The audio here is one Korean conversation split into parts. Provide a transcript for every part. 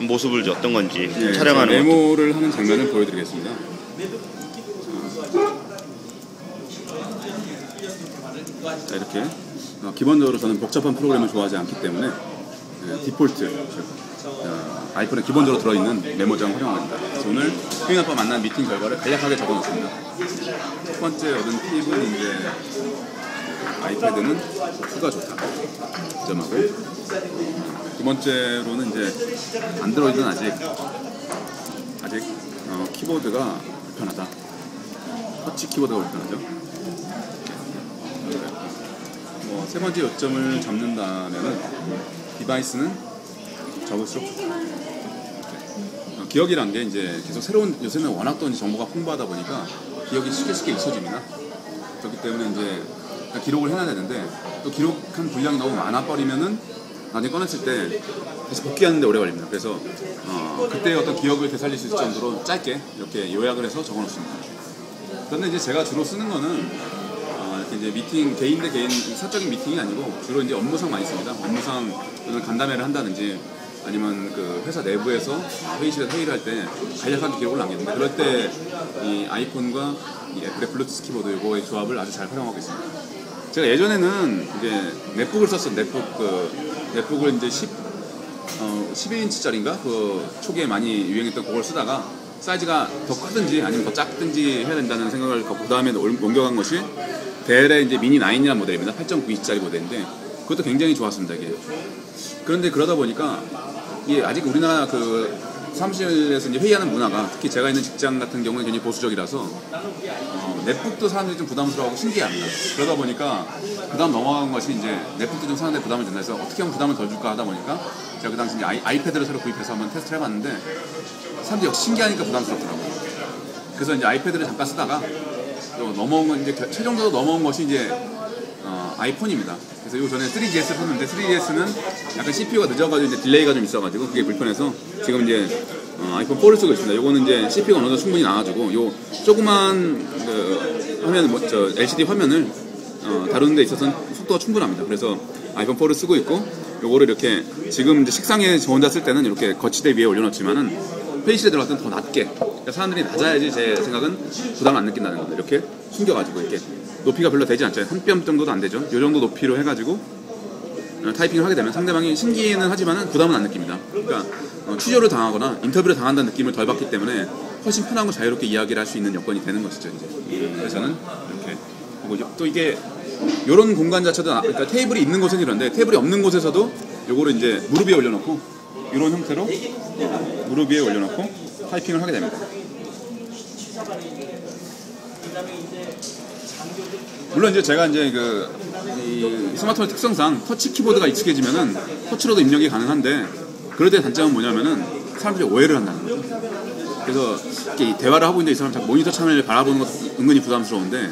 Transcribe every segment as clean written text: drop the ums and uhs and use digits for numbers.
모습을 어떤 건지 네, 촬영하는 메모를 하는 장면을 보여드리겠습니다. 자, 이렇게 기본적으로 저는 복잡한 프로그램을 좋아하지 않기 때문에 디폴트 아이폰에 기본적으로 들어있는 메모장을 활용합니다. 그래서 오늘 효인 아빠 만난 미팅 결과를 간략하게 적어놓습니다. 첫 번째 얻은 팁은 이제 아이패드는 후가 좋다. 점하고 두 번째로는 이제 안드로이드는 아직 키보드가 불편하다. 터치 키보드가 불편하죠. 세 번째 요점을 잡는다면은 디바이스는 적을수록 좋다. 기억이란 게 이제 계속 새로운 요새는 워낙 또 정보가 풍부하다 보니까 기억이 쉽게 잊혀집니다. 그렇기 때문에 이제 기록을 해놔야 되는데 또 기록한 분량이 너무 많아 버리면은 나중에 꺼냈을 때 다시 복귀하는데 오래 걸립니다. 그래서 그때 어떤 기억을 되살릴 수 있을 정도로 짧게 이렇게 요약을 해서 적어놓습니다. 그런데 이제 제가 주로 쓰는 거는 이제 미팅 개인 대 개인 사적인 미팅이 아니고 주로 이제 업무상 많이 씁니다. 업무상 간담회를 한다든지 아니면 그 회사 내부에서 회의실에서 회의를 할 때 간략하게 기록을 남기는데 그럴 때 이 아이폰과 이 애플의 블루투스 키보드 이거의 조합을 아주 잘 활용하고 있습니다. 제가 예전에는 이제 넷북을 썼어요. 넷북을 이제 12인치짜리인가 그 초기에 많이 유행했던 그걸 쓰다가 사이즈가 더 크든지 아니면 더 작든지 해야 된다는 생각을 갖고 그 다음에 옮겨간 것이 델의 이제 미니 9이라는 모델입니다. 8.9인치짜리 모델인데 그것도 굉장히 좋았습니다. 이게. 그런데 그러다 보니까 이게 아직 우리나라 그 사무실에서 이제 회의하는 문화가 특히 제가 있는 직장 같은 경우는 굉장히 보수적이라서 넷북도 사람들이 좀 부담스러워하고 신기해합니다. 그러다 보니까 그 다음 넘어간 것이 이제 넷북도 좀 사는데 부담을 준다 해서 어떻게 하면 부담을 덜 줄까 하다 보니까 제가 그 당시 이제 아이패드를 새로 구입해서 한번 테스트를 해봤는데 사람들이 역시 신기하니까 부담스럽더라고요. 그래서 이제 아이패드를 잠깐 쓰다가 또 넘어온 건 이제 최종적으로 넘어온 것이 이제 아이폰입니다. 그래서 요 전에 3GS를 썼는데 3GS는 약간 CPU가 늦어가지고 이제 딜레이가 좀 있어가지고 그게 불편해서 지금 이제 아이폰 4를 쓰고 있습니다. 요거는 이제 CPU가 어느 정도 충분히 나와가지고 요 조그만 그 화면 LCD 화면을 다루는 데 있어서는 속도가 충분합니다. 그래서 아이폰 4를 쓰고 있고 요거를 이렇게 지금 이제 식상에 저 혼자 쓸 때는 이렇게 거치대 위에 올려놓지만은 회의실에 들어갈 때는 더 낮게 그러니까 사람들이 낮아야지 제 생각은 부담을 안 느낀다는 겁니다. 이렇게 숨겨가지고 이렇게 높이가 별로 되지 않죠. 한 뼘 정도도 안 되죠. 이 정도 높이로 해가지고 타이핑을 하게 되면 상대방이 신기는 하지만은 부담은 안 느낍니다. 그러니까 취조를 당하거나 인터뷰를 당한다는 느낌을 덜 받기 때문에 훨씬 편하고 자유롭게 이야기를 할 수 있는 여건이 되는 것이죠. 이제. 그래서 저는 이렇게 하고 또 이게 이런 공간 자체도 그러니까 테이블이 있는 곳은 이런데 테이블이 없는 곳에서도 요거를 이제 무릎 위에 올려놓고 이런 형태로 무릎 위에 올려놓고 타이핑을 하게 됩니다. 물론 이제 제가 이제 이 스마트폰 특성상 터치 키보드가 익숙해지면은 터치로도 입력이 가능한데 그럴 때 단점은 뭐냐면은 사람들이 오해를 한다는 거죠. 그래서 이렇게 대화를 하고 있는데 이 사람 자꾸 모니터 화면을 바라보는 것도 은근히 부담스러운데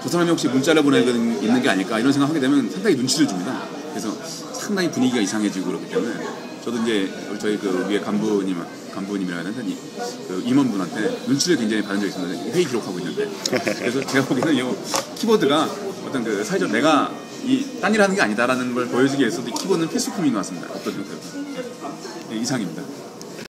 저 사람이 혹시 문자를 보내고 있는 게 아닐까 이런 생각하게 되면 상당히 눈치를 줍니다. 그래서 상당히 분위기가 이상해지고 그렇기 때문에 저도 이제 저희 그 위에 간부님이라 해야 되나 그 임원분한테 눈치를 굉장히 받은 적이 있습니다. 회의 기록하고 있는데 그래서 제가 보기에는 이 키보드가 어떤 그 사회적 내가 딴 일 하는 게 아니다라는 걸 보여주기 위해서도 이 키보드는 필수품인 것 같습니다. 어떤 형태로 이상입니다.